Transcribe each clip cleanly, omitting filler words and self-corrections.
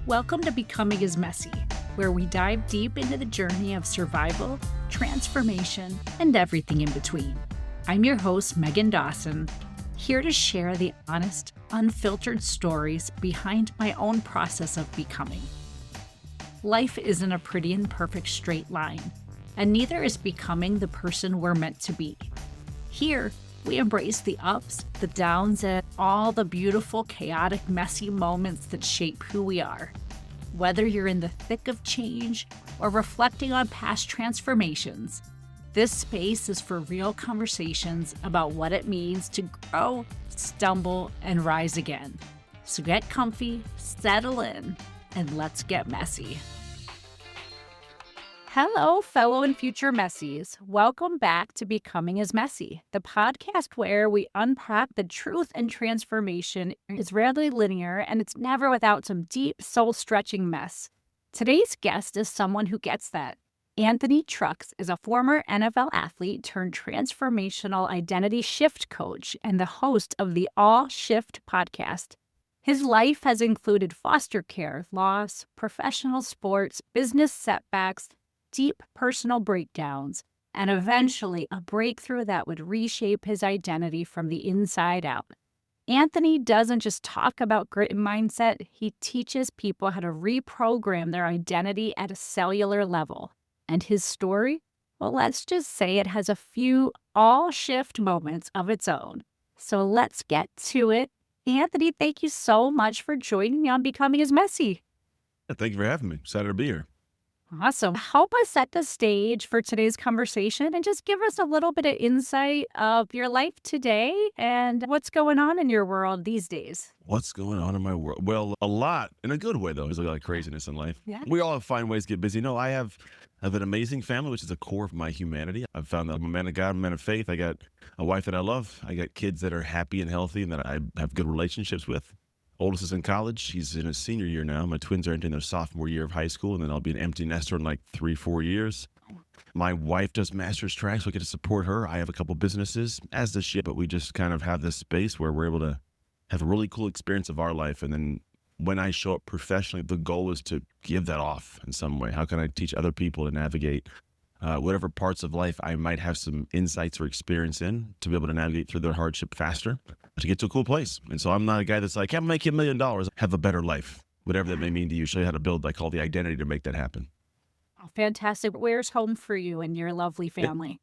Welcome to Becoming is Messy, where we dive deep into the journey of survival, transformation, and everything in between. I'm your host, Meghann Dawson, here to share the honest, unfiltered stories behind my own process of becoming. Life isn't a pretty and perfect straight line, and neither is becoming the person we're meant to be. Here, we embrace the ups, the downs, and all the beautiful, chaotic, messy moments that shape who we are. Whether you're in the thick of change or reflecting on past transformations, this space is for real conversations about what it means to grow, stumble, and rise again. So get comfy, settle in, and let's get messy. Hello, fellow and future messies. Welcome back to Becoming is Messy, the podcast where we unpack the truth and transformation is rarely linear and it's never without some deep, soul-stretching mess. Today's guest is someone who gets that. Anthony Trucks is a former NFL athlete turned transformational identity shift coach and the host of the All Shift podcast. His life has included foster care, loss, professional sports, business setbacks, deep personal breakdowns, and eventually a breakthrough that would reshape his identity from the inside out. Anthony doesn't just talk about grit and mindset, he teaches people how to reprogram their identity at a cellular level. And his story? Well, let's just say it has a few all-shift moments of its own. So let's get to it. Anthony, thank you so much for joining me on Becoming is Messy. Thank you for having me. Excited to be here. Awesome. Help us set the stage for today's conversation and just give us a little bit of insight of your life today and what's going on in your world these days. What's going on in my world? Well, a lot in a good way, though. There's a lot of craziness in life. Yeah. We all find ways to get busy. I have an amazing family, which is the core of my humanity. I've found that I'm a man of God, I'm a man of faith. I got a wife that I love. I got kids that are happy and healthy and that I have good relationships with. Oldest is in college. He's in his senior year now. My twins are entering their sophomore year of high school, and then I'll be an empty nester in like 3-4 years. My wife does master's track, so I get to support her. I have a couple businesses, as does she, but we just kind of have this space where we're able to have a really cool experience of our life. And then when I show up professionally, the goal is to give that off in some way. How can I teach other people to navigate whatever parts of life I might have some insights or experience in to be able to navigate through their hardship faster to get to a cool place. And so I'm not a guy that's like, I'm making $1 million, have a better life, whatever that may mean to you. Show you how to build, I call the identity to make that happen. Oh, fantastic. Where's home for you and your lovely family?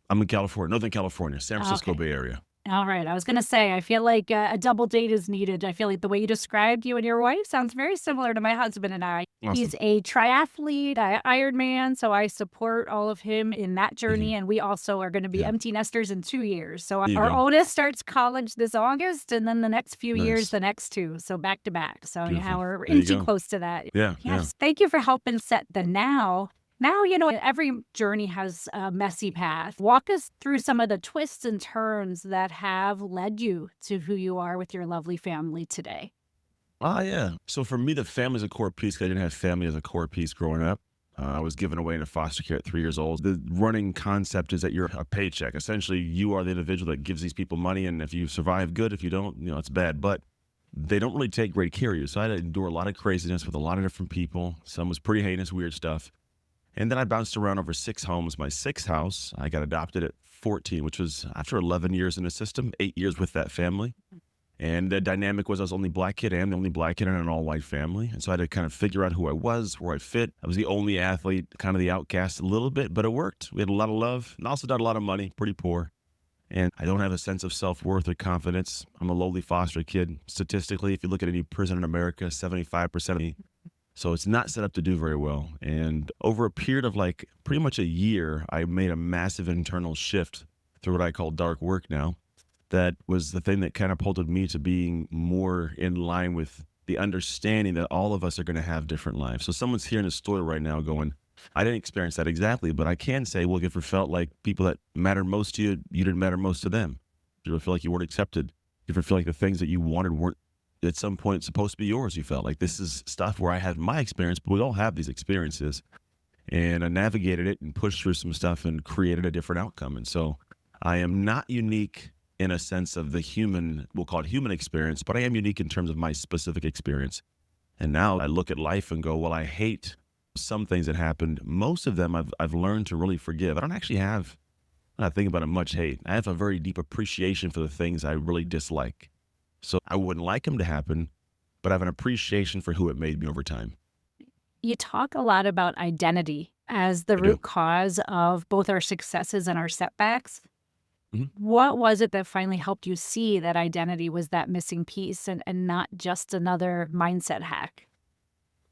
I'm in California, Northern California, San Francisco Bay Area. All right. I was going to say, I feel like a double date is needed. I feel like the way you described you and your wife sounds very similar to my husband and I. Awesome. He's a triathlete, Ironman, so I support all of him in that journey. And we also are going to be empty nesters in 2 years. So our oldest starts college this August, and then the next few years, the next two. So back to back. So we're inching close to that. Yes. Thank you for helping set the now. Now, every journey has a messy path. Walk us through some of the twists and turns that have led you to who you are with your lovely family today. So for me, the family is a core piece because I didn't have family as a core piece growing up. I was given away into foster care at 3 years old. The running concept is that you're a paycheck. Essentially, you are the individual that gives these people money, and if you survive, good. If you don't, it's bad. But they don't really take great care of you. So I had to endure a lot of craziness with a lot of different people. Some was pretty heinous, weird stuff. And then I bounced around over 6 homes. My sixth house, I got adopted at 14, which was after 11 years in the system, 8 years with that family. And the dynamic was I was the only black kid and the only black kid in an all-white family. And so I had to kind of figure out who I was, where I fit. I was the only athlete, kind of the outcast a little bit, but it worked. We had a lot of love and also got a lot of money, pretty poor. And I don't have a sense of self-worth or confidence. I'm a lowly foster kid. Statistically, if you look at any prison in America, 75% of me. So it's not set up to do very well. And over a period of like pretty much a year, I made a massive internal shift through what I call dark work now. That was the thing that catapulted me to being more in line with the understanding that all of us are going to have different lives. So someone's hearing a story right now going, I didn't experience that exactly, but I can say, well, if you ever felt like people that mattered most to you, you didn't matter most to them. If you ever feel like you weren't accepted, if you ever feel like the things that you wanted weren't at some point supposed to be yours, you felt like this is stuff where I had my experience, but we all have these experiences. And I navigated it and pushed through some stuff and created a different outcome. And so I am not unique in a sense of the human, we'll call it human experience, but I am unique in terms of my specific experience. And now I look at life and go, well, I hate some things that happened. Most of them I've learned to really forgive. I don't actually have, when I think about it, much hate. I have a very deep appreciation for the things I really dislike. So I wouldn't like them to happen, but I have an appreciation for who it made me over time. You talk a lot about identity as the I do. root cause of both our successes and our setbacks. Mhm. What was it that finally helped you see that identity was that missing piece and not just another mindset hack?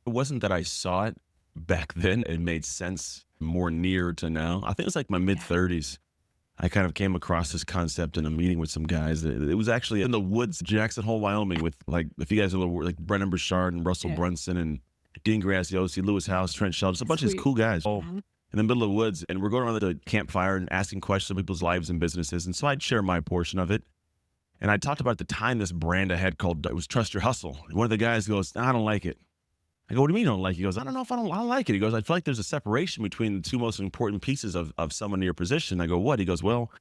It wasn't that I saw it back then. It made sense more near to now. I think it was like my mid Yeah. 30s. I kind of came across this concept in a meeting with some guys. It was actually in the woods, Jackson Hole, Wyoming, with like, if you guys know, like Brennan Burchard and Russell Yeah. Brunson and Dean Graziosi, Lewis House, Trent Shelton, just a bunch of these Sweet. cool guys all Mhm. in the middle of the woods. And we're going around the campfire and asking questions of people's lives and businesses. And so I'd share my portion of it. And I talked about at the time this brand I had called, it was Trust Your Hustle. And one of the guys goes, I don't like it. I go, what do you mean you don't like it? He goes, I don't know if I don't like it. He goes, I feel like there's a separation between the two most important pieces of someone in your position. I go, what? He goes, well,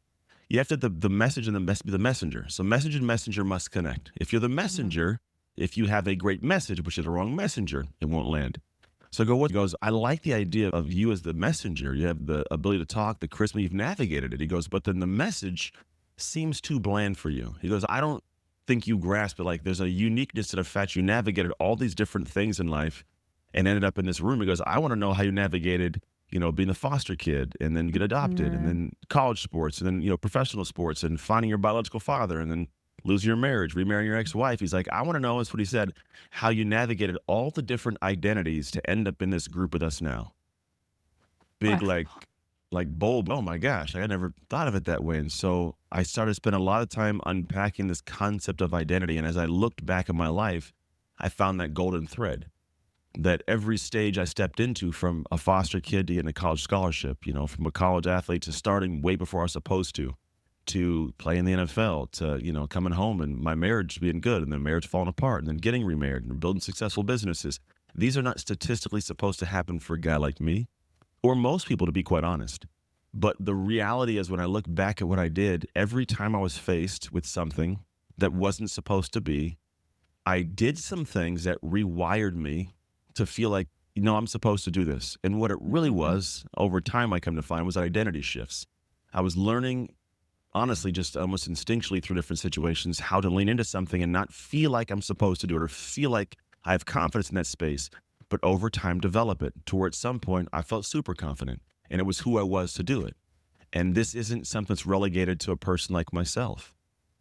you have to the message and the messenger. So message and messenger must connect. If you're the Mhm. messenger, if you have a great message, but you're the wrong messenger, it won't land. So I go, what? He goes, I like the idea of you as the messenger. You have the ability to talk, the charisma, you've navigated it. He goes, but then the message seems too bland for you. He goes, I don't think you grasp it. Like there's a uniqueness to the fact you navigated all these different things in life and ended up in this room. He goes, I want to know how you navigated, being a foster kid and then get adopted and Mhm. then college sports and then, professional sports and finding your biological father and then losing your marriage, remarrying your ex-wife. He's like, I want to know, is what he said, how you navigated all the different identities to end up in this group with us now. Big, Wow. like bold. Oh my gosh, I never thought of it that way. And so I started to spend a lot of time unpacking this concept of identity. And as I looked back at my life, I found that golden thread that every stage I stepped into, from a foster kid to getting a college scholarship, from a college athlete to starting way before I was supposed to playing the NFL, to, coming home and my marriage being good and then marriage falling apart and then getting remarried and building successful businesses. These are not statistically supposed to happen for a guy like me or most people, to be quite honest. But the reality is, when I look back at what I did, every time I was faced with something that wasn't supposed to be, I did some things that rewired me to feel like, I'm supposed to do this. And what it really Mhm. was, over time, I come to find, was identity shifts. I was learning, honestly, just almost instinctually through different situations, how to lean into something and not feel like I'm supposed to do it or feel like I have confidence in that space, but over time develop it to where at some point I felt super confident and it was who I was to do it. And this isn't something that's relegated to a person like myself.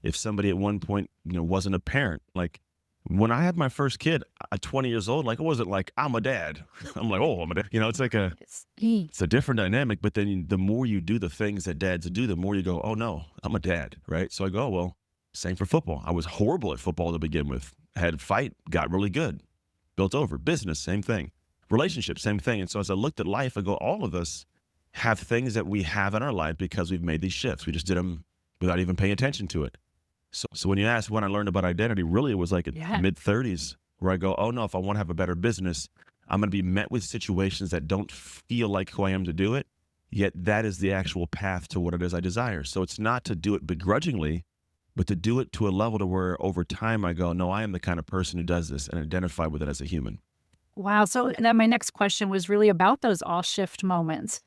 If somebody at one point, wasn't a parent, like when I had my first kid at 20 years old, like it wasn't like I'm a dad. I'm like, oh, I'm a dad. It's It's a different dynamic. But then the more you do the things that dads do, the more you go, oh no, I'm a dad, right? So I go, well, same for football. I was horrible at football to begin with. I had fight, got really good, built over. Business, same thing. Relationship, same thing. And so as I looked at life, I go, all of us have things that we have in our life because we've made these shifts. We just did them without even paying attention to it. So when you ask when I learned about identity, really it was like at yeah. mid 30s where I go, oh no, if I want to have a better business, I'm going to be met with situations that don't feel like who I am to do it. Yet that is the actual path to what it is I desire. So it's not to do it begrudgingly, but to do it to a level to where over time I go, no, I am the kind of person who does this and identify with it as a human. Wow. So then my next question was really about those all shift moments.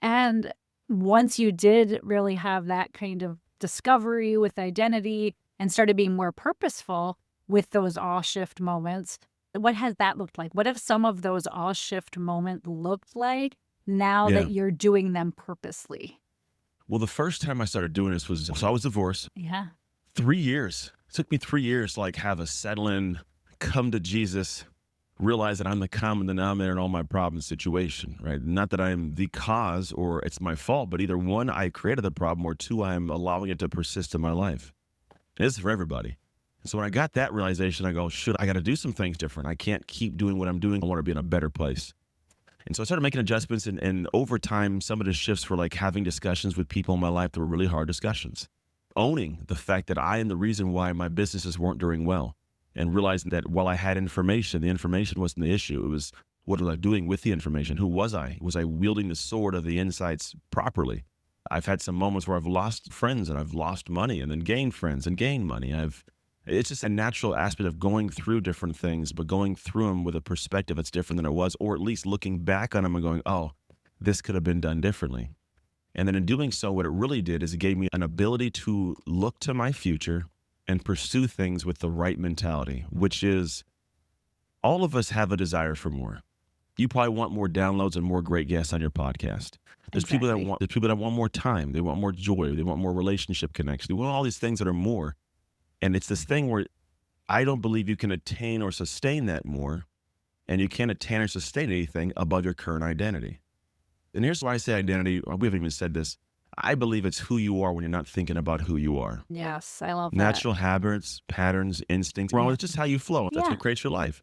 And once you did really have that kind of discovery with identity and started being more purposeful with those all shift moments, what has that looked like? What have some of those all shift moments looked like now Yeah. that you're doing them purposely? Well, the first time I started doing this was, so I was divorced, Yeah. 3 years. It took me 3 years to like have a settle in, come to Jesus, realize that I'm the common denominator in all my problems situation, right? Not that I'm the cause or it's my fault, but either one, I created the problem, or two, I'm allowing it to persist in my life. And this is for everybody. So when I got that realization, I go, shoot, I got to do some things different. I can't keep doing what I'm doing. I want to be in a better place. And so I started making adjustments. And over time, some of the shifts were like having discussions with people in my life that were really hard discussions. Owning the fact that I am the reason why my businesses weren't doing well, and realizing that while I had information, the information wasn't the issue. It was, what was I doing with the information? Who was I? Was I wielding the sword of the insights properly? I've had some moments where I've lost friends and I've lost money and then gained friends and gained money. I've It's just a natural aspect of going through different things, but going through them with a perspective that's different than it was, or at least looking back on them and going, oh, this could have been done differently. And then in doing so, what it really did is it gave me an ability to look to my future and pursue things with the right mentality, which is all of us have a desire for more. You probably want more downloads and more great guests on your podcast. Exactly. There's people that want more time. They want more joy. They want more relationship connection. They want all these things that are more. And it's this thing where I don't believe you can attain or sustain that more. And you can't attain or sustain anything above your current identity. And here's why I say identity. We haven't even said this. I believe it's who you are when you're not thinking about who you are. Yes, I love that. Natural habits, patterns, instincts. Well, it's just how you flow. That's Yeah. what creates your life.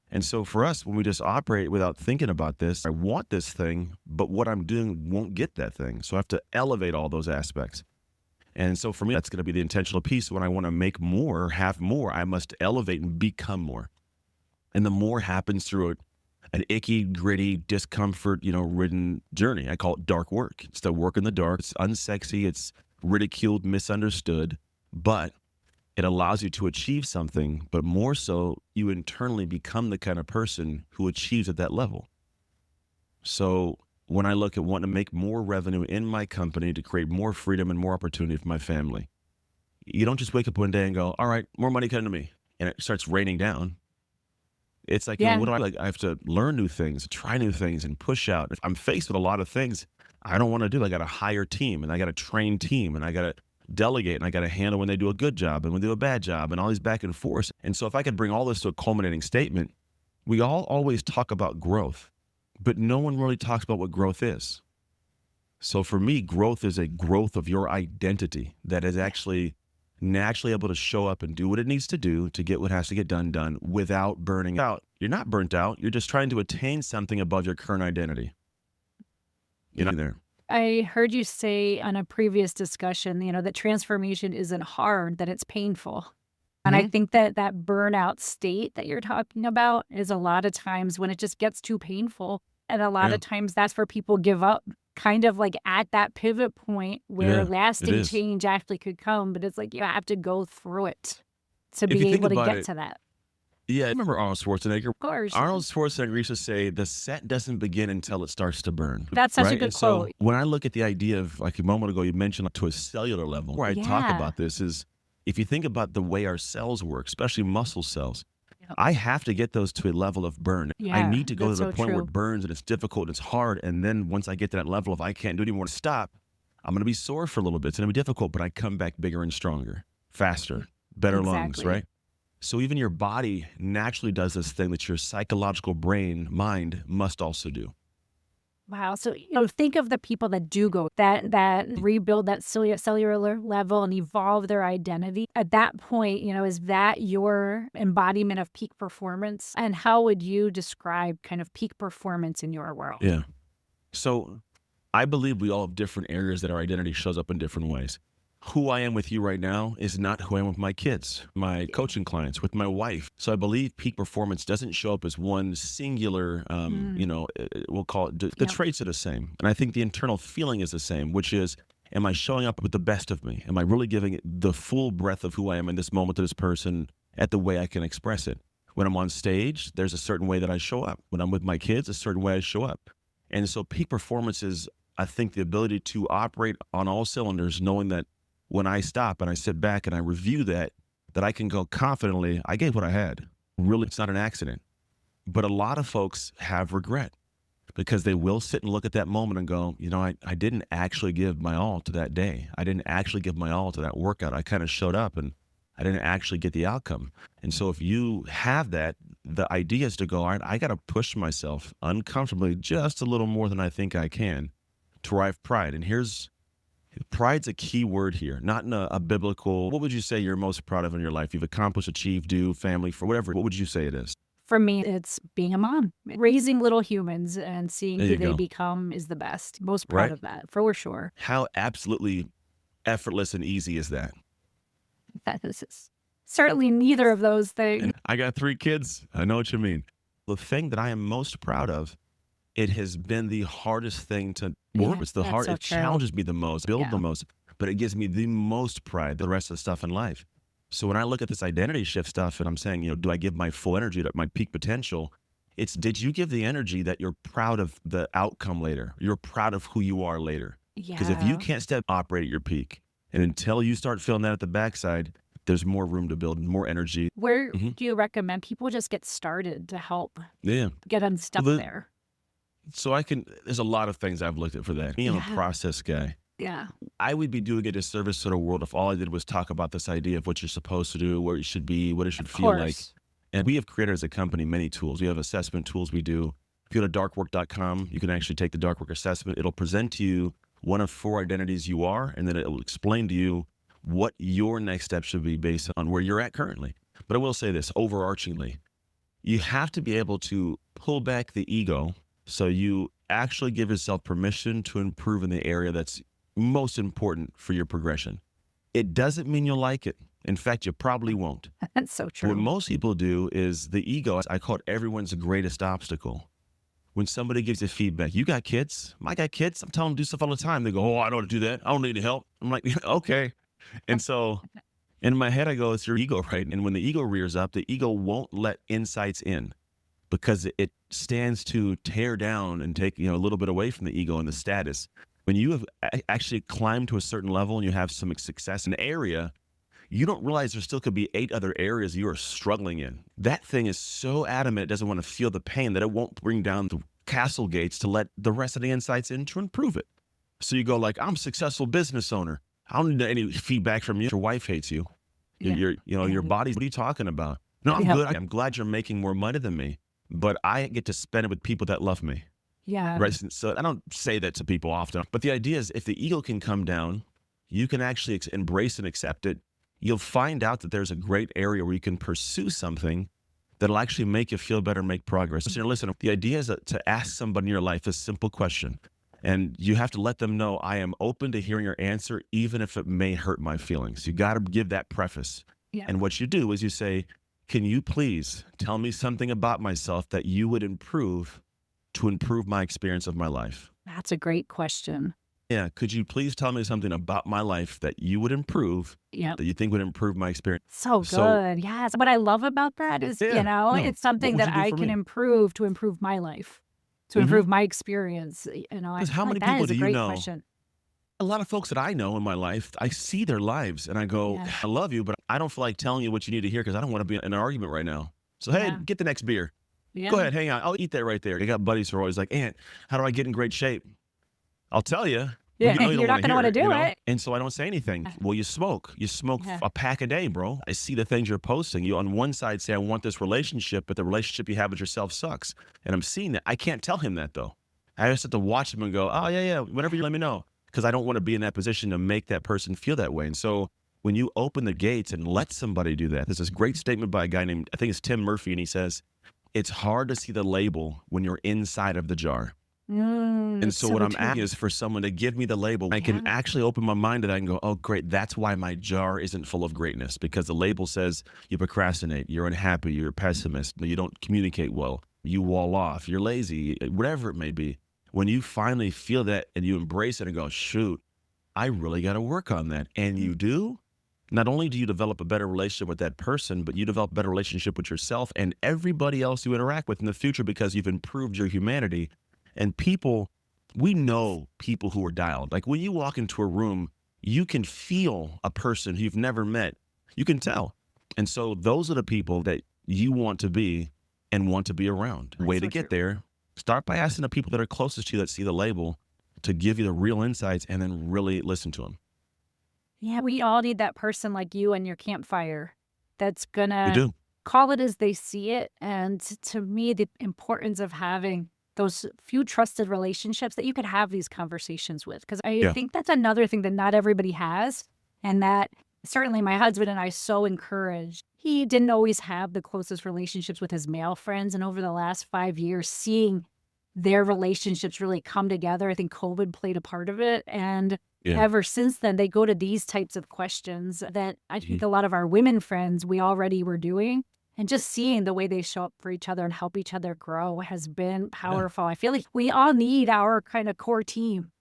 And so for us, when we just operate without thinking about this, I want this thing, but what I'm doing won't get that thing. So I have to elevate all those aspects. And so for me, that's going to be the intentional piece. When I want to make more, have more, I must elevate and become more. And the more happens through an icky, gritty, discomfort, ridden journey. I call it dark work. It's the work in the dark. It's unsexy. It's ridiculed, misunderstood, but it allows you to achieve something, but more so, you internally become the kind of person who achieves at that level. So when I look at wanting to make more revenue in my company to create more freedom and more opportunity for my family, you don't just wake up one day and go, all right, more money coming to me, and it starts raining down. It's like, Yeah. what do I like? I have to learn new things, try new things, and push out. If I'm faced with a lot of things I don't want to do, I got to hire team, and I got to train team, and I got to delegate, and I got to handle when they do a good job and when they do a bad job, and all these back and forth. And so if I could bring all this to a culminating statement, we all always talk about growth, but no one really talks about what growth is. So for me, growth is a growth of your identity that is actually naturally able to show up and do what it needs to do to get what has to get done without burning out. You're not burnt out. You're just trying to attain something above your current identity. You're not there. I heard you say on a previous discussion, that transformation isn't hard, that it's painful. And I think that burnout state that you're talking about is a lot of times when it just gets too painful. And a lot Yeah. of times that's where people give up, kind of like at that pivot point where Yeah, it lasting is. change actually could come. But it's like you have to go through it to If you be think able to about get it, to that. yeah, I remember Arnold Schwarzenegger. Of course. Arnold Schwarzenegger used to say, the set doesn't begin until it starts to burn. That's such a Right? good And so quote. when I look at the idea of, like a moment ago, you mentioned to a cellular level, where I talk Yeah. about this is, if you think about the way our cells work, especially muscle cells, Yep. I have to get those to a level of burn. I Yeah, need to go to that's the so point where true. it burns and it's difficult and it's hard. And then once I get to that level, if I can't do it anymore to stop, I'm going to be sore for a little bit. It's going to be difficult, but I come back bigger and stronger, faster, better lungs, Exactly. right? So even your body naturally does this thing that your psychological mind must also do. Wow. So, think of the people that do go that rebuild that cellular level and evolve their identity. At that point, is that your embodiment of peak performance? And how would you describe kind of peak performance in your world? Yeah. So I believe we all have different areas that our identity shows up in different ways. Who I am with you right now is not who I am with my kids, my coaching clients, with my wife. So I believe peak performance doesn't show up as one singular, we'll call it, the Yep. traits are the same. And I think the internal feeling is the same, which is, am I showing up with the best of me? Am I really giving it the full breadth of who I am in this moment to this person at the way I can express it? When I'm on stage, there's a certain way that I show up. When I'm with my kids, a certain way I show up. And so peak performance is, I think, the ability to operate on all cylinders, knowing that when I stop and I sit back and I review that I can go confidently, I gave what I had. Really, it's not an accident. But a lot of folks have regret because they will sit and look at that moment and go, I didn't actually give my all to that day. I didn't actually give my all to that workout. I kind of showed up and I didn't actually get the outcome. And so if you have that, the idea is to go, all right, I got to push myself uncomfortably just a little more than I think I can to where I have pride. And pride's a key word here, not in a biblical, what would you say you're most proud of in your life? You've accomplished, achieved, do, family, for whatever. What would you say it is? For me, it's being a mom. Raising little humans and seeing There who you they go. become is the best. Most proud Right? of that, for sure. How absolutely effortless and easy is that? That is certainly neither of those things. And I got 3 kids. I know what you mean. The thing that I am most proud of, it has been the hardest thing to work. Yeah, It's the that's hard. so It true. challenges me the most, build Yeah. the most, but it gives me the most pride. The rest of the stuff in life. So when I look at this identity shift stuff and I'm saying, do I give my full energy to my peak potential? It's, did you give the energy that you're proud of the outcome later? You're proud of who you are later. Because if you Yeah. can't operate at your peak, and until you start feeling that at the backside, there's more room to build, more energy. Where hmm do you recommend people just get started to help Yeah. get Well, unstuck there? there's a lot of things I've looked at for that. Me, I'm a Yeah. process guy. Yeah. I would be doing a disservice to the world if all I did was talk about this idea of what you're supposed to do, where you should be, what it should Of feel like. course. And we have created as a company many tools. We have assessment tools we do. If you go to darkwork.com, you can actually take the dark work assessment. It'll present to you one of 4 identities you are, and then it will explain to you what your next step should be based on where you're at currently. But I will say this overarchingly, you have to be able to pull back the ego so you actually give yourself permission to improve in the area that's most important for your progression. It doesn't mean you'll like it. In fact, you probably won't. That's so What true. most people do is the ego, I call it everyone's greatest obstacle. When somebody gives you feedback, you got kids, I got kids, I'm telling them to do stuff all the time. They go, oh, I don't want to do that. I don't need any help. I'm like, okay. And so in my head, I go, it's your ego, right? And when the ego rears up, the ego won't let insights in because it stands to tear down and take, a little bit away from the ego and the status. When you have actually climbed to a certain level and you have some success in an area, you don't realize there still could be 8 other areas you are struggling in. That thing is so adamant, it doesn't want to feel the pain that it won't bring down the castle gates to let the rest of the insights in to improve it. So you go like, I'm a successful business owner. I don't need any feedback from you. Your wife hates you. Yeah. Your And body. What are you talking about? No, I'm yeah. good. I'm glad you're making more money than me, but I get to spend it with people that love me. Yeah. Right. So I don't say that to people often, but the idea is if the ego can come down, you can actually embrace and accept it. You'll find out that there's a great area where you can pursue something that'll actually make you feel better, make progress. So listen, the idea is to ask somebody in your life a simple question. And you have to let them know, I am open to hearing your answer, even if it may hurt my feelings. You got to give that preface. Yeah. And what you do is you say, can you please tell me something about myself that you would improve to improve my experience of my life? That's a great question. Yeah. Could you please tell me something about my life that you would improve, Yeah. that you think would improve my experience? So So, good. Yes. What I love about that is, yeah, no. it's What something would that you do I for can me? improve to improve my life, to Because improve my experience. I how feel like many that people is do a you great know? question. A lot of folks that I know in my life, I see their lives and I go, Yeah. I love you, but I don't feel like telling you what you need to hear because I don't want to be in an argument right now. So, hey, Yeah. get the next beer. Go Yeah. ahead, hang on. I'll eat that right there. They got buddies who are always like, Aunt, how do I get in great shape? I'll tell you. But Yeah. you know you You're don't not want to going to want hear to it, do it. And so I don't say anything. Well, you smoke. You smoke Yeah. a pack a day, bro. I see the things you're posting. You on one side say, I want this relationship, but the relationship you have with yourself sucks. And I'm seeing that. I can't tell him that though. I just have to watch him and go, oh, yeah, whenever you let me know. Because I don't want to be in that position to make that person feel that way. And so when you open the gates and let somebody do that, there's this great statement by a guy named, I think it's Tim Murphy, and he says, it's hard to see the label when you're inside of the jar. And It's so what so I'm asking true. is for someone to give me the label. I can Yeah. actually open my mind to that and go, oh, great. That's why my jar isn't full of greatness, because the label says you procrastinate, you're unhappy, you're a pessimist, you don't communicate well, you wall off, you're lazy, whatever it may be. When you finally feel that and you embrace it and go, shoot, I really got to work on that. And you do, not only do you develop a better relationship with that person, but you develop a better relationship with yourself and everybody else you interact with in the future because you've improved your humanity. And people, we know people who are dialed. Like when you walk into a room, you can feel a person who you've never met. You can tell. And so those are the people that you want to be and want to be around. That's Way to so get true. there, start by asking the people that are closest to you that see the label to give you the real insights and then really listen to them. Yeah, we all need that person like you and your campfire that's We gonna do. call it as they see it. And to me, the importance of having those few trusted relationships that you could have these conversations with. Because I Yeah. think that's another thing that not everybody has. And that certainly my husband and I so encouraged. He didn't always have the closest relationships with his male friends. And over the last 5 years, seeing their relationships really come together, I think COVID played a part of it. And Yeah. ever since then, they go to these types of questions that I think a lot of our women friends we already were doing. And just seeing the way they show up for each other and help each other grow has been Yeah. powerful. I feel like we all need our kind of core team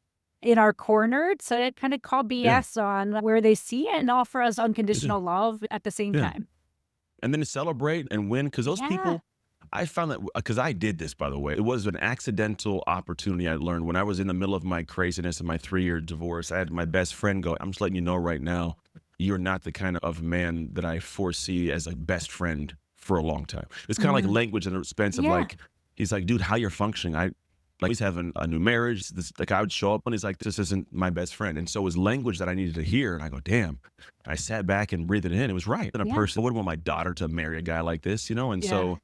in our corner to kind of call Yeah. BS on where they see it and offer us They do. unconditional love at the same Yeah. time. And then to celebrate and win, because those Yeah. people, I found that because I did this, by the way. It was an accidental opportunity I learned when I was in the middle of my craziness and my 3-year divorce. I had my best friend go, I'm just letting you know right now, you're not the kind of man that I foresee as a best friend for a long time. It's kind of like Mhm. language in the expense of Yeah. like, he's like, dude, how you're functioning. He's having a new marriage. This, like I would show up and he's like, this isn't my best friend. And so it was language that I needed to hear. And I go, damn. I sat back and breathed it in. It was right. And a Yeah. person, I wouldn't want my daughter to marry a guy like this, you know? And Yeah. so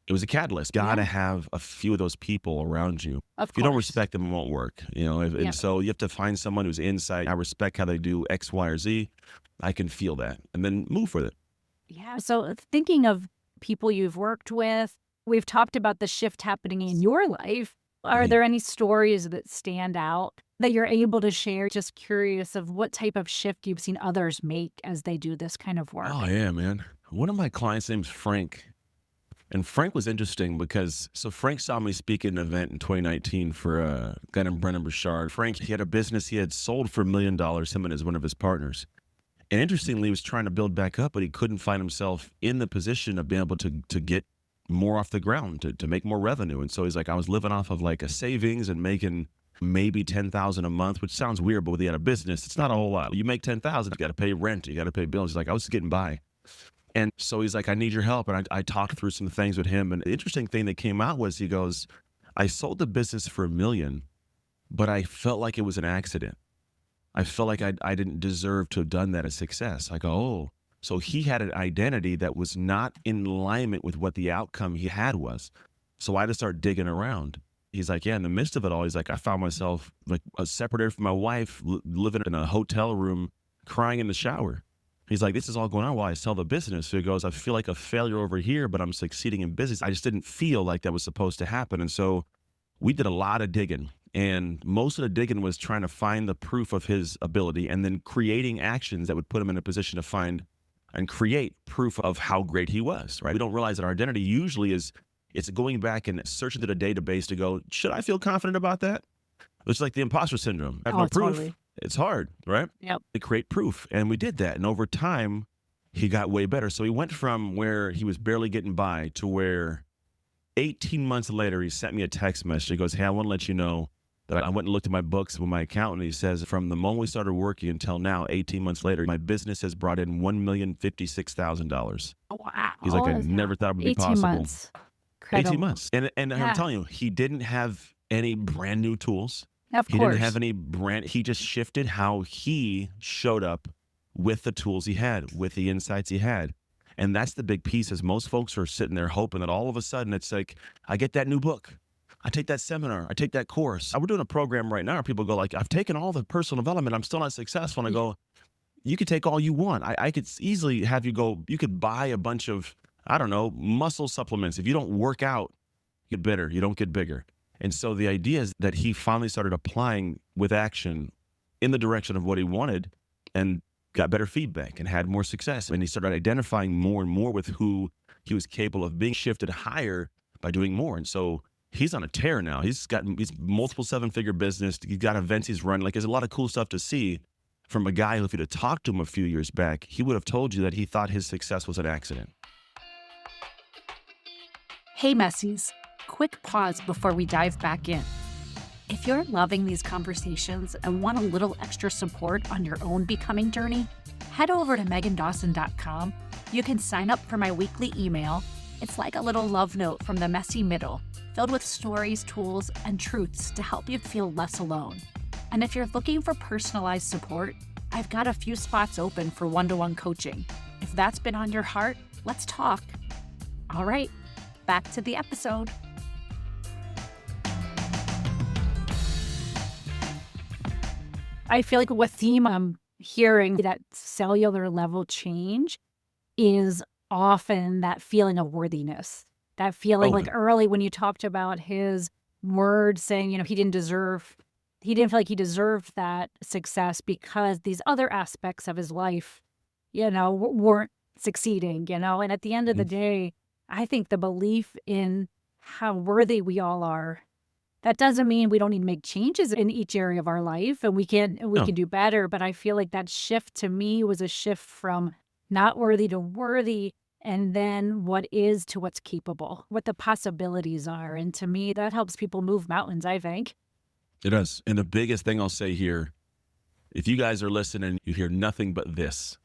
it was a catalyst. Gotta Yeah. have a few of those people around you. Of If you don't course. respect them, it won't work, you know? And Yep. so you have to find someone who's insight. I respect how they do X, Y, or Z. I can feel that and then move with it. Yeah. So thinking of people you've worked with, we've talked about the shift happening in your life. Are Mhm. there any stories that stand out that you're able to share? Just curious of what type of shift you've seen others make as they do this kind of Oh, work. yeah, man. One of my clients name's Frank. And Frank was interesting because Frank saw me speak at an event in 2019 for a guy named Brennan Burchard. Frank, he had a business he had sold for $1 million, him and his one of his partners. And interestingly, he was trying to build back up, but he couldn't find himself in the position of being able to get more off the ground, to make more revenue. And so he's like, I was living off of like a savings and making maybe 10,000 a month, which sounds weird, but with he had a business, it's not a whole lot. You make 10,000, you got to pay rent, you got to pay bills. He's like, I was getting by. And so he's like, I need your help. And I talked through some things with him. And the interesting thing that came out was he goes, I sold the business for $1 million, but I felt like it was an accident. I felt like I didn't deserve to have done that as success. I go, oh, so he had an identity that was not in alignment with what the outcome he had was. So I had to start digging around. He's like, yeah, in the midst of it all, he's like, I found myself like separated from my wife, living in a hotel room, crying in the shower. He's like, this is all going on while I sell the business. So he goes, I feel like a failure over here, but I'm succeeding in business. I just didn't feel like that was supposed to happen. And so we did a lot of digging. And most of the digging was trying to find the proof of his ability and then creating actions that would put him in a position to find and create proof of how great he was, right? We don't realize that our identity usually is it's going back and searching through the database to go, should I feel confident about that? It's like the imposter syndrome. I have Oh, no proof. totally. It's hard, right? Yep. To create proof. And we did that. And over time, he got way better. So he went from where he was barely getting by to where 18 months later, he sent me a text message. He goes, hey, I want to let you know that I went and looked at my books with my accountant. He says, from the moment we started working until now, 18 months later, my business has brought in $1,056,000. He's like, I Wow. never thought it would be 18 possible. months. 18 Incredible. months. And I'm Yeah. telling you, he didn't have any brand new tools. Of He didn't have course. any brand. He just shifted how he showed up with the tools he had, with the insights he had. And that's the big piece is most folks are sitting there hoping that all of a sudden it's like, I get that new book. I take that seminar. I take that course. We're doing a program right now where people go like, I've taken all the personal development. I'm still not successful. And I go, you could take all you want. I could easily have you go, you could buy a bunch of, I don't know, muscle supplements. If you don't work out, you get bitter. You don't get bigger. And so the idea is that he finally started applying with action in the direction of what he wanted and got better feedback and had more success. And he started identifying more and more with who he was capable of being shifted higher by doing more. And so he's on a tear now. He's multiple 7-figure business. He's got events he's running. Like there's a lot of cool stuff to see from a guy who, if you'd have talked to him a few years back, he would have told you that he thought his success was an accident. Hey, Messies. Quick pause before we dive back in. If you're loving these conversations and want a little extra support on your own becoming journey, head over to meghannDawson.com. You can sign up for my weekly email. It's like a little love note from the messy middle, filled with stories, tools, and truths to help you feel less alone. And if you're looking for personalized support, I've got a few spots open for one-to-one coaching. If that's been on your heart, let's talk. All right, back to the episode. I feel like what theme I'm hearing that cellular level change is often that feeling of worthiness. That feeling Oh, like early when you talked about his words saying, he he didn't feel like he deserved that success because these other aspects of his life, weren't succeeding, and at the end of the day, I think the belief in how worthy we all are That doesn't mean we don't need to make changes in each area of our life, and we No, can do better, but I feel like that shift to me was a shift from not worthy to worthy, and then what is to what's capable, what the possibilities are, and to me, that helps people move mountains, I think. it does. And the biggest thing I'll say here, if you guys are listening, you hear nothing but this,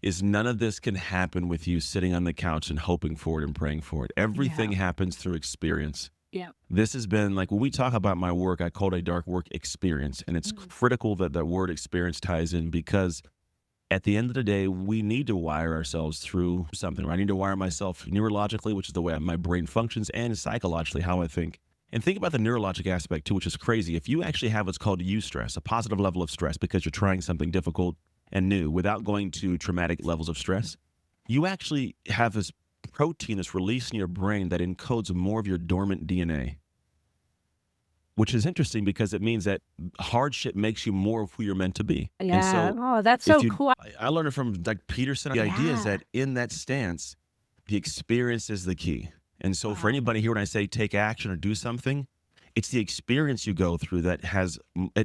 is none of this can happen with you sitting on the couch and hoping for it and praying for it. Yeah, Everything happens through experience. yeah, This has been like when we talk about my work, I call it a dark work experience. And it's mhm, critical that that word experience ties in because at the end of the day, we need to wire ourselves through something. Right? I need to wire myself neurologically, which is the way my brain functions, and psychologically, how I think. And think about the neurologic aspect too, which is crazy. If you actually have what's called eustress, a positive level of stress because you're trying something difficult and new without going to traumatic levels of stress, you actually have this protein that's released in your brain that encodes more of your dormant DNA, which is interesting because it means that hardship makes you more of who you're meant to be. And yeah. so Oh, that's if so you, cool. I learned it from like Peterson. The idea is Yeah. that in that stance, the experience is the key. And so for Wow. anybody here, when I say take action or do something, it's the experience you go through that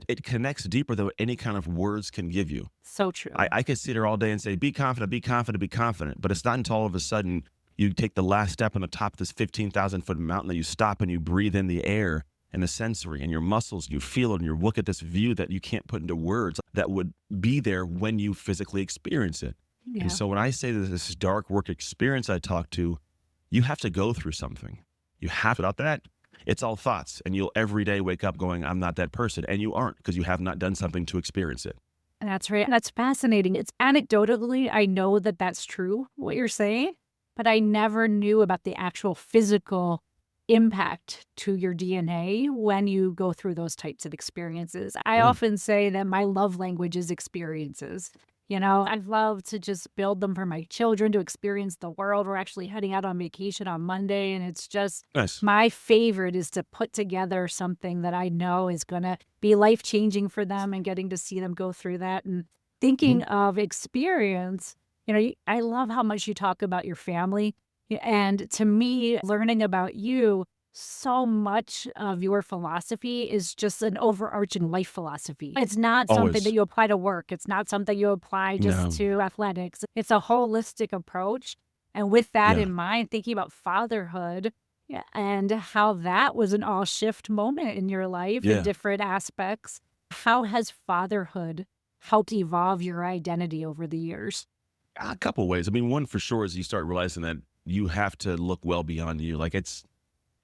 it connects deeper than what any kind of words can give you. So true. I could sit here all day and say, be confident, be confident, be confident. But it's not until all of a sudden you take the last step on the top of this 15,000 foot mountain that you stop and you breathe in the air and the sensory and your muscles, you feel it, and you look at this view that you can't put into words that would be there when you physically experience it. And Yeah. so when I say that this dark work experience I talk to, you have to go through something. You have without that, it's all thoughts. And you'll every day wake up going, I'm not that person. And you aren't because you have not done something to experience it. That's right. That's fascinating. It's anecdotally, I know that that's true, what you're saying, but I never knew about the actual physical impact to your DNA when you go through those types of experiences. I Yeah. often say that my love language is experiences. You know, I'd love to just build them for my children to experience the world. We're actually heading out on vacation on Monday, and it's just Nice. my favorite is to put together something that I know is going to be life changing for them and getting to see them go through that. And thinking Mhm. of experience, I love how much you talk about your family. And to me, learning about you, so much of your philosophy is just an overarching life philosophy. It's not something that Always. you apply to work. It's not something you apply just No. to athletics. It's a holistic approach. And with that Yeah. in mind, thinking about fatherhood, yeah, and how that was an all shift moment in your life in Yeah. different aspects. How has fatherhood helped evolve your identity over the years? A couple ways. I mean, one for sure is you start realizing that you have to look well beyond you. Like it's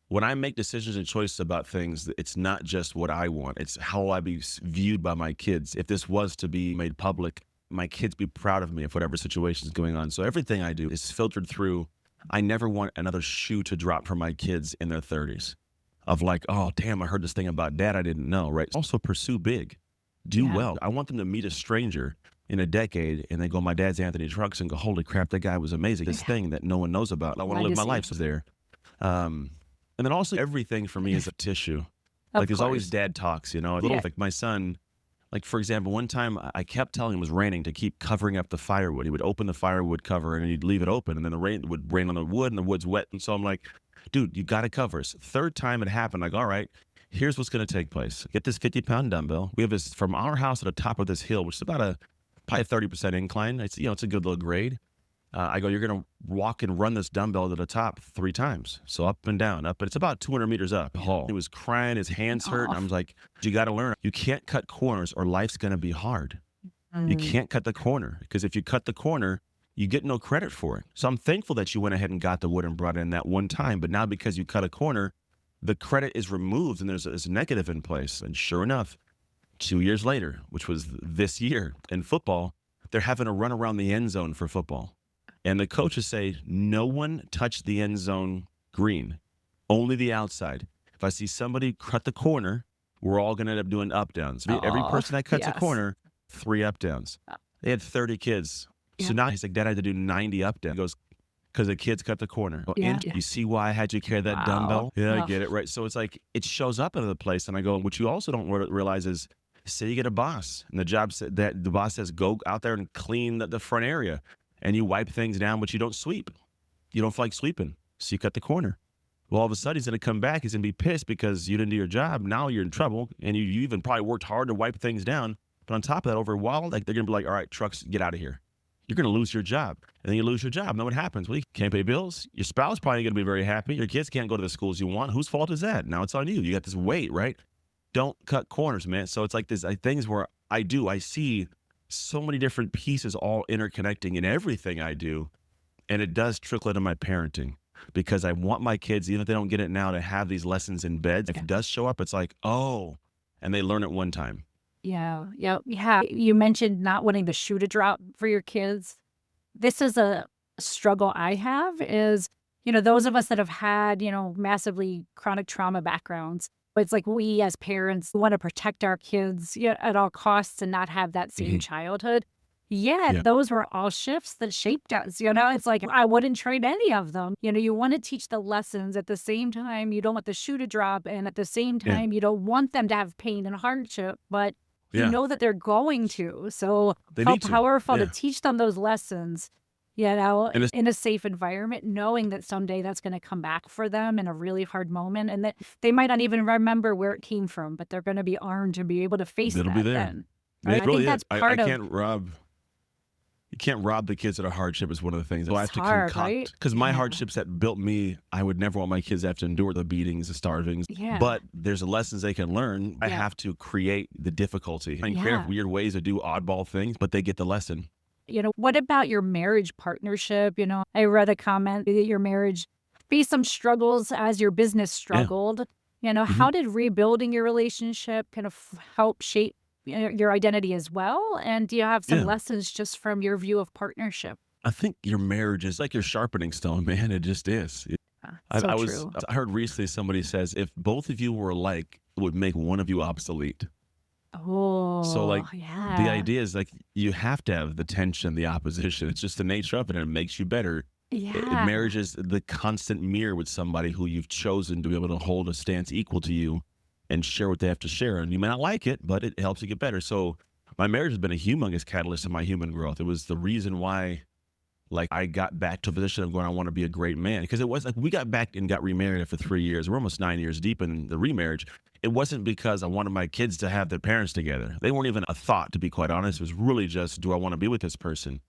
when I make decisions and choices about things, it's not just what I want. It's how I be viewed by my kids. If this was to be made public, my kids be proud of me if whatever situation is going on. So everything I do is filtered through. I never want another shoe to drop for my kids in their 30s of like, oh, damn, I heard this thing about dad I didn't know, right? Also pursue big, do Yeah. well. I want them to meet a stranger in a decade and they go, my dad's Anthony Trucks and go, holy crap, that guy was amazing. This Yeah. thing that no one knows about. I want to live my Legacy. life so there. Um, and then also everything for me is a tissue. Like Of there's always course. dad talks, little Yeah. like my son, like for example, one time I kept telling him it was raining to keep covering up the firewood. He would open the firewood cover and he'd leave it open and then the rain would rain on the wood and the wood's wet. And so I'm like, dude, you got to cover us. Third time it happened, like, all right, here's what's going to take place. Get this 50-pound dumbbell. We have this from our house to the top of this hill, which is about probably a 30% incline. It's a good little grade. I go, you're going to walk and run this dumbbell to the top 3 times. So up and down, up. But it's about 200 meters up the hall. He was crying. His hands hurt. And I Oh. was like, you got to learn. You can't cut corners or life's going to be hard. You Mm. can't cut the corner because if you cut the corner, you get no credit for it. So I'm thankful that you went ahead and got the wood and brought it in that one time. But now because you cut a corner, the credit is removed and there's a negative in place. And sure enough, 2 years later, which was this year in football, they're having a run around the end zone for football. And the coaches say, no one touched the end zone green, only the outside. If I see somebody cut the corner, we're all going to end up doing up downs. Every Oh, person that cuts a yes. corner, 3 up downs. Uh, They had 30 kids. So Yeah. now he's like, Dad, I had to do 90 up downs. He goes, because the kids cut the corner. Oh, Yeah. and you see why I had you carry that Wow. dumbbell? Yeah, I Ugh. get it. Right. So it's like, it shows up in the place. And I go, what you also don't realize is, say you get a boss and the job said that the boss says, go out there and clean the front area and you wipe things down, but you don't sweep. You don't feel like sweeping. So you cut the corner. Well, all of a sudden he's going to come back. He's going to be pissed because you didn't do your job. Now you're in trouble, and you even probably worked hard to wipe things down. But on top of that, over a while, like they're going to be like, all right, trucks, get out of here. You're going to lose your job. And then you lose your job. And then what happens? Well, you can't pay bills. Your spouse probably going to be very happy. Your kids can't go to the schools you want. Whose fault is that? Now it's on you. You got this weight, right? Don't cut corners, man. So it's like this things where I see so many different pieces all interconnecting in everything I do. And it does trickle into my parenting because I want my kids, even if they don't get it now, to have these lessons in bed. If it does show up, it's like, oh, and they learn it one time. Yeah, yeah, yeah. You mentioned not wanting the shoe to drop for your kids. This is a struggle I have is, those of us that have had, massively chronic trauma backgrounds. It's like we as parents want to protect our kids at all costs and not have that same Mhm. childhood. Yeah, Yeah. those were all shifts that shaped us. It's like I wouldn't trade any of them. You want to teach the lessons at the same time. You don't want the shoe to drop. And at the same Yeah. time, you don't want them to have pain and hardship, but you Yeah. know that they're going to. So They how need to. powerful to Yeah. teach them those lessons, And it's in a safe environment, knowing that someday that's going to come back for them in a really hard moment and that they might not even remember where it came from, but they're going to be armed to be able to face It'll be that there. then. Yeah, Right? it I really think is. that's part of You can't rob the kids of a hardship is one of the things. So I it's have to hard, concoct right? because my Yeah. hardships that built me, I would never want my kids to have to endure the beatings, the starvings. Yeah. But there's lessons they can learn. I Yeah. have to create the difficulty. I can create Yeah. weird ways to do oddball things, but they get the lesson. What about your marriage partnership? I read a comment that your marriage faced some struggles as your business Yeah. struggled. Mhm. How did rebuilding your relationship kind of help shape your identity as well? And do you have some Yeah. lessons just from your view of partnership? I think your marriage is like your sharpening stone, man. It just is. So true. I heard recently somebody says if both of you were alike, it would make one of you obsolete. So Oh, like the yeah. idea is like you have to have the tension, the opposition. It's just the nature of it, and it makes you better. Yeah. Marriage is the constant mirror with somebody who you've chosen to be able to hold a stance equal to you and share what they have to share. And you may not like it, but it helps you get better. So my marriage has been a humongous catalyst in my human growth. It was the reason why like I got back to a position of going, I want to be a great man. Because it was like we got back and got remarried after 3 years. We're almost 9 years deep in the remarriage. It wasn't because I wanted my kids to have their parents together. They weren't even a thought, to be quite honest. It was really just, do I want to be with this person?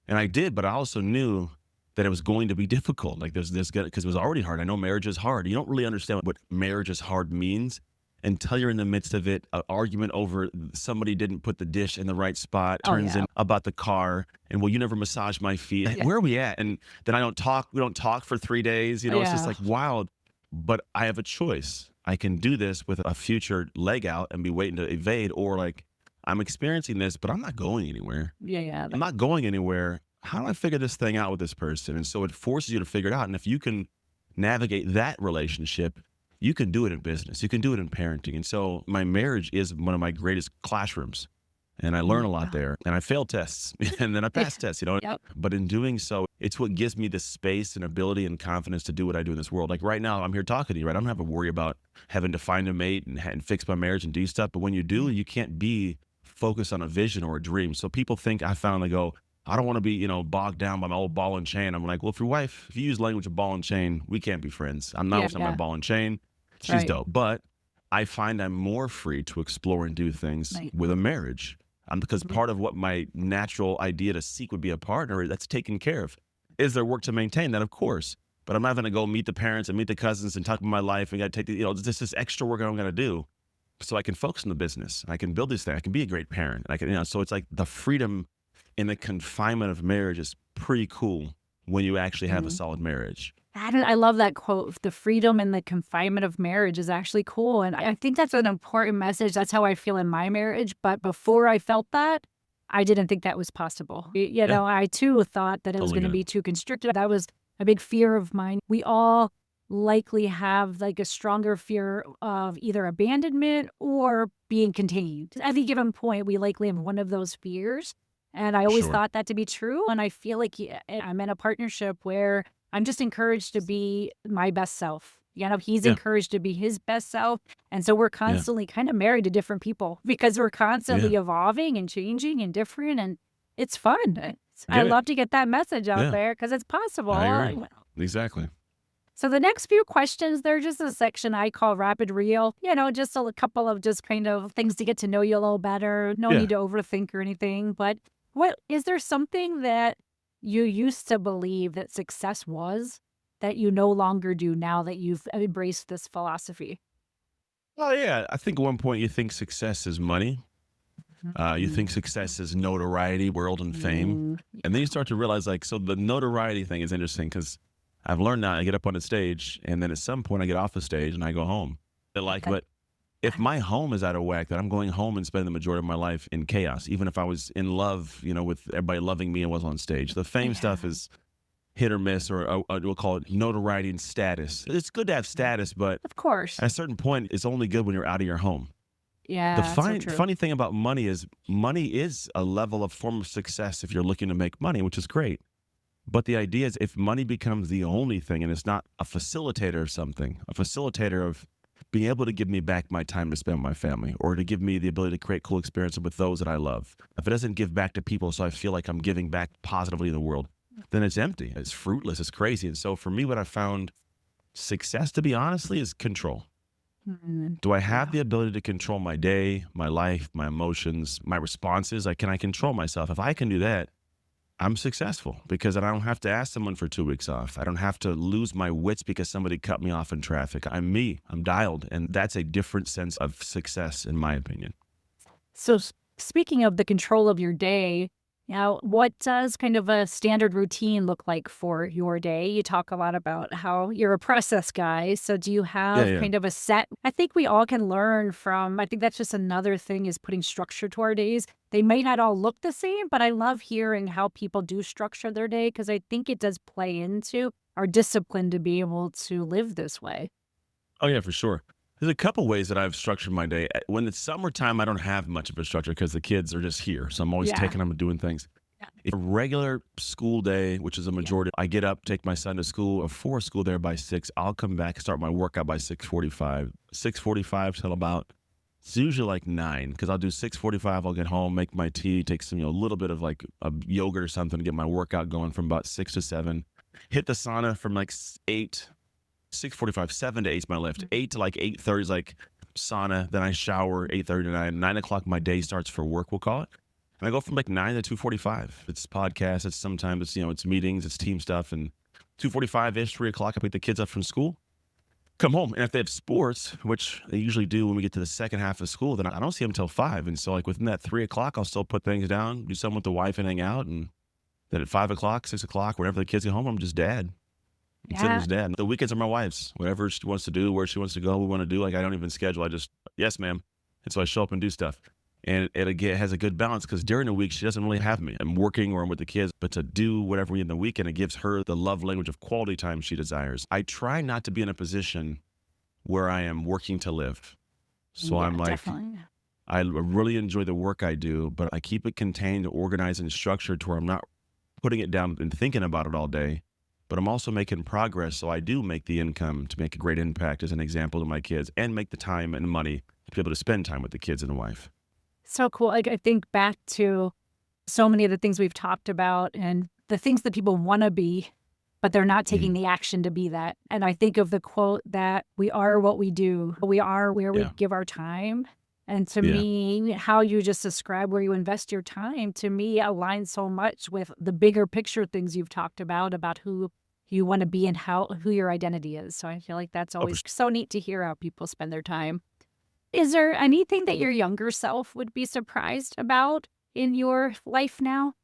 And I did, but I also knew that it was going to be difficult. Like there's this because it was already hard. I know marriage is hard. You don't really understand what marriage is hard means until you're in the midst of it. An argument over somebody didn't put the dish in the right spot Oh, turns yeah. in about the car, and well, you never massage my feet. Yeah. Where are we at? And then we don't talk for 3 days. It's just Yeah. like wild. But I have a choice. I can do this with a future leg out and be waiting to evade, or like I'm experiencing this, but I'm not going anywhere. Yeah. I'm not going anywhere. How do I figure this thing out with this person? And so it forces you to figure it out. And if you can navigate that relationship, you can do it in business. You can do it in parenting. And so my marriage is one of my greatest classrooms. And I learn a lot Wow. there. And I fail tests and then I pass tests. Yep. But in doing so, it's what gives me the space and ability and confidence to do what I do in this world. Like right now, I'm here talking to you, right? I don't have to worry about having to find a mate and fix my marriage and do stuff. But when you do, you can't be focused on a vision or a dream. So people think I finally go, I don't want to be, bogged down by my old ball and chain. I'm like, well, if you use language of ball and chain, we can't be friends. I'm not on my Yeah. ball and chain. She's Right. dope. But I find I'm more free to explore and do things Right. with a marriage. Because part of what my natural idea to seek would be a partner that's taken care of. Is there work to maintain that? Of course. But I'm not going to go meet the parents and meet the cousins and talk about my life and got to take this extra work I'm going to do so I can focus on the business. I can build this thing. I can be a great parent. I can, so it's like the freedom in the confinement of marriage is pretty cool when you actually have a Mhm. solid marriage. I love that quote. The freedom and the confinement of marriage is actually cool. And I think that's an important message. That's how I feel in my marriage. But before I felt that, I didn't think that was possible. Yeah, I too thought that it was totally going to get it. be too constricted. That was a big fear of mine. We all likely have like a stronger fear of either abandonment or being contained. At any given point, we likely have one of those fears. And I always Sure. thought that to be true. And I feel like I'm in a partnership where I'm just encouraged to be my best self. He's Yeah, encouraged to be his best self. And so we're yeah, constantly kind of married to different people because we're yeah. constantly evolving and changing and different. And it's fun. I Get it. love to get that message out Yeah, there because it's possible. I agree. Exactly. So the next few questions, they're just a section I call rapid reel. Just a couple of just kind of things to get to know you a little better. No Yeah. need to overthink or anything. But what is there something that you used to believe that success was that you no longer do now that you've embraced this philosophy? Oh, yeah. I think at one point you think success is money. You think Mhm. success is notoriety, world, and fame. Mm, And then you start to realize, like, so the notoriety thing is interesting because I've learned now I get up on the stage and then at some point I get off the stage and I go home. okay. But if my home is out of whack, then I'm going home and spending the majority of my life in chaos, even if I was in love, with everybody loving me and was on stage. The fame stuff Yeah, is hit or miss, or we'll call it notoriety and status. It's good to have status, but of course. at a certain point, it's only good when you're out of your home. The Yeah, so true. funny thing about money is a level of form of success if you're looking to make money, which is great. But the idea is if money becomes the only thing and it's not a facilitator of something, a facilitator of being able to give me back my time to spend with my family or to give me the ability to create cool experiences with those that I love. If it doesn't give back to people so I feel like I'm giving back positively in the world, then it's empty. It's fruitless. It's crazy. And so for me, what I found success, to be honestly, is control. Do I have Yeah. the ability to control my day, my life, my emotions, my responses? Can I control myself? If I can do that, I'm successful because I don't have to ask someone for 2 weeks off. I don't have to lose my wits because somebody cut me off in traffic. I'm me. I'm dialed. And that's a different sense of success, in my opinion. So, speaking of the control of your day, now what does kind of a standard routine look like for your day? You talk a lot about how you're a process guy. So, do you Yeah, have yeah. kind of a set? I think we all can learn from, I think that's just another thing is putting structure to our days. They may not all look the same, but I love hearing how people do structure their day because I think it does play into our discipline to be able to live this way. Oh, yeah, for sure. There's a couple ways that I've structured my day. When it's summertime, I don't have much of a structure because the kids are just here. So I'm always Yeah. taking them and doing things. Yeah. If a regular school day, which is a Yeah. majority, I get up, take my son to school, before school there by 6. I'll come back, start my workout by 6:45. 6:45 till about, it's usually like 9 because I'll do 6:45. I'll get home, make my tea, take some, a little bit of like a yogurt or something to get my workout going from about 6 to 7. Hit the sauna from like 8, 6:45, 7 to 8 is my lift. 8 to like 8:30 is like sauna. Then I shower, 8:30 to 9. 9 o'clock, my day starts for work, we'll call it. And I go from like 9 to 2:45. It's podcasts, it's sometimes it's meetings, it's team stuff. And 2:45-ish, 3 o'clock, I pick the kids up from school, come home. And if they have sports, which they usually do when we get to the second half of school, then I don't see them until 5. And so like within that 3 o'clock, I'll still put things down, do something with the wife and hang out. And then at 5 o'clock, 6 o'clock, whenever the kids get home, I'm just dad. I'm sitting Yeah. as dad. The weekends are my wife's. Whatever she wants to do, where she wants to go, we want to do. Like I don't even schedule. I just, yes, ma'am. And so I show up and do stuff. And it again has a good balance because during the week she doesn't really have me. I'm working or I'm with the kids, but to do whatever we in the weekend, it gives her the love language of quality time she desires. I try not to be in a position where I am working to live. So Yeah, I'm like, definitely. I really enjoy the work I do, but I keep it contained, organized, and structured to where I'm not putting it down and thinking about it all day, but I'm also making progress. So I do make the income to make a great impact as an example to my kids and make the time and money to be able to spend time with the kids and the wife. So cool. Like, I think back to so many of the things we've talked about and the things that people want to be, but they're not taking Mhm. the action to be that. And I think of the quote that we are what we do, we are where we Yeah. give our time. And to Yeah. me, how you just describe where you invest your time, to me, aligns so much with the bigger picture things you've talked about who you want to be and who your identity is. So I feel like that's Oh, for always so neat to hear how people spend their time. Is there anything that your younger self would be surprised about in your life now?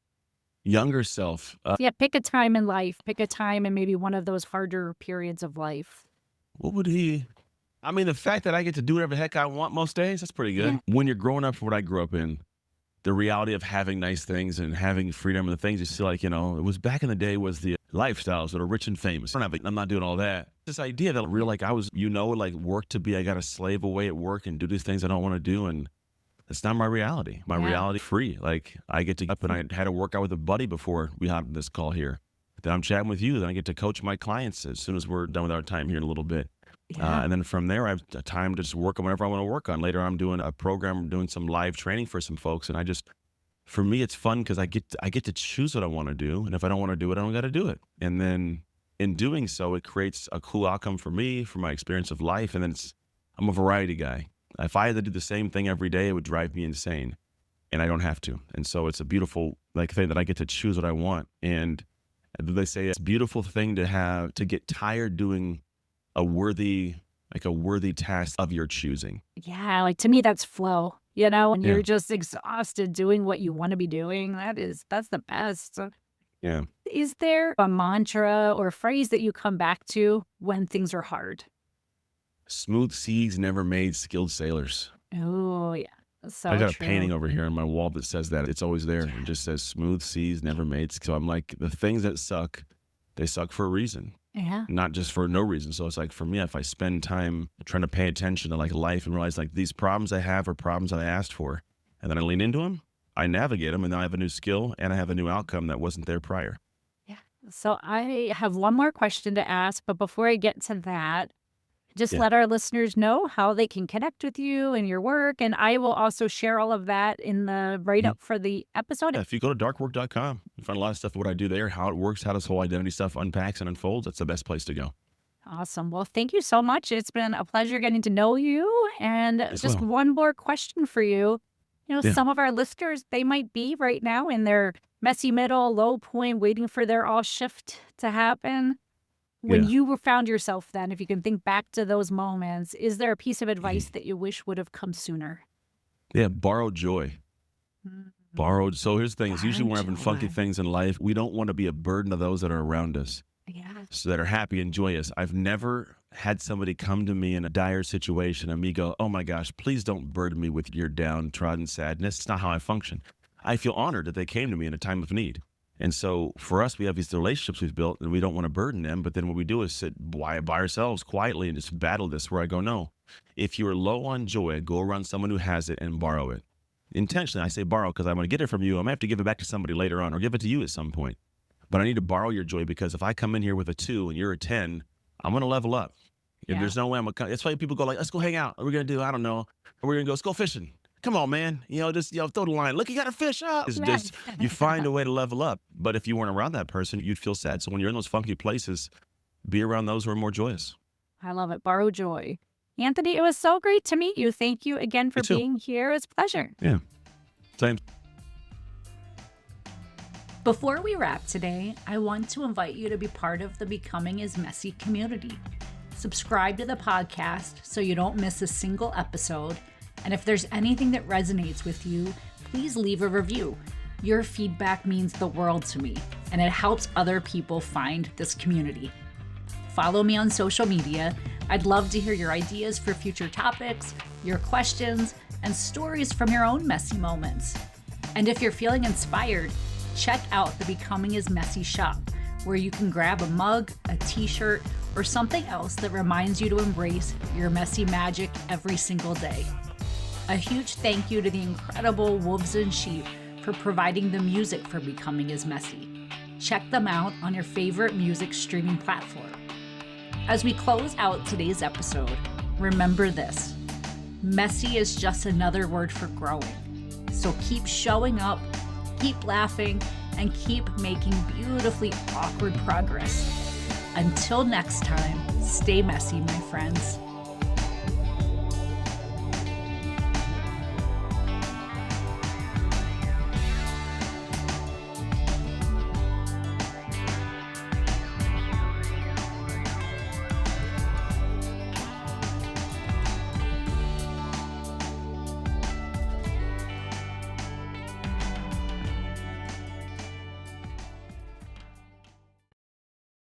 younger self. Yeah, pick a time in life. Pick a time in maybe one of those harder periods of life. What would he? I mean, the fact that I get to do whatever the heck I want most days, that's pretty Yeah. good. When you're growing up from what I grew up in, the reality of having nice things and having freedom and the things you see, like, it was back in the day was the lifestyles that are rich and famous. I'm not doing all that. This idea that real, like I was, like work to be, I got to slave away at work and do these things I don't want to do. And that's not my reality. My Yeah. reality free. Like I get to get up and I had to work out with a buddy before we had this call here. Then I'm chatting with you. Then I get to coach my clients as soon as we're done with our time here in a little bit. Yeah. And then from there, I have time to just work on whatever I want to work on. Later, I'm doing a program, doing some live training for some folks, and for me, it's fun because I get to choose what I want to do, and if I don't want to do it, I don't got to do it. And then in doing so, it creates a cool outcome for me, for my experience of life. And then I'm a variety guy. If I had to do the same thing every day, it would drive me insane. And I don't have to. And so it's a beautiful thing that I get to choose what I want. And they say it's a beautiful thing to get tired doing a worthy task of your choosing. Yeah, like to me, that's flow, when Yeah. you're just exhausted doing what you want to be doing. That's the best. Yeah. Is there a mantra or phrase that you come back to when things are hard? Smooth seas never made skilled sailors. Oh, yeah. I So got a true. painting over here on my wall that says that. It's always there. It just says smooth seas never made. So I'm like, the things that suck, they suck for a reason, Yeah. not just for no reason. So it's like, for me, if I spend time trying to pay attention to like life and realize like these problems I have are problems that I asked for, and then I lean into them, I navigate them, and now I have a new skill and I have a new outcome that wasn't there prior. Yeah. So I have one more question to ask, but before I get to that, just Yeah. let our listeners know how they can connect with you and your work. And I will also share all of that in the write up for the episode. Yeah, if you go to darkwork.com, you find a lot of stuff of what I do there, how it works, how this whole identity stuff unpacks and unfolds. That's the best place to go. Awesome. Well, thank you so much. It's been a pleasure getting to know you. And As just well. one more question for you. Yeah. Some of our listeners, they might be right now in their messy middle, low point, waiting for their all shift to happen. When Yeah. you found yourself then, if you can think back to those moments, is there a piece of Mhm. advice that you wish would have come sooner? Yeah, borrowed joy. Mm, So here's the thing. It's usually when we're having funky joy. things in life, we don't want to be a burden to those that are around us, Yeah. so that are happy and joyous. I've never had somebody come to me in a dire situation and me go, oh my gosh, please don't burden me with your downtrodden sadness. It's not how I function. I feel honored that they came to me in a time of need. And so for us, we have these relationships we've built and we don't want to burden them. But then what we do is sit by ourselves quietly and just battle this, where I go, no, if you are low on joy, go around someone who has it and borrow it. Intentionally, I say borrow because I'm going to get it from you. I might have to give it back to somebody later on or give it to you at some point. But I need to borrow your joy, because if I come in here with a 2 and you're a 10, I'm going to level up. And Yeah. there's no way I'm going to. That's why people go like, let's go hang out. What are we going to do? I don't know. Or we're going to go, let's go fishing. Come on, man. Just throw the line. Look, you got a fish up. It's just, you find a way to level up. But if you weren't around that person, you'd feel sad. So when you're in those funky places, be around those who are more joyous. I love it. Borrow joy. Anthony, it was so great to meet you. Thank you again for Me too. being here. It's a pleasure. Yeah. Same. Before we wrap today, I want to invite you to be part of the Becoming is Messy community. Subscribe to the podcast so you don't miss a single episode. And if there's anything that resonates with you, please leave a review. Your feedback means the world to me, and it helps other people find this community. Follow me on social media. I'd love to hear your ideas for future topics, your questions, and stories from your own messy moments. And if you're feeling inspired, check out the Becoming is Messy shop, where you can grab a mug, a t-shirt, or something else that reminds you to embrace your messy magic every single day. A huge thank you to the incredible Wolves and Sheep for providing the music for Becoming is Messy. Check them out on your favorite music streaming platform. As we close out today's episode, remember this: messy is just another word for growing. So keep showing up, keep laughing, and keep making beautifully awkward progress. Until next time, stay messy, my friends.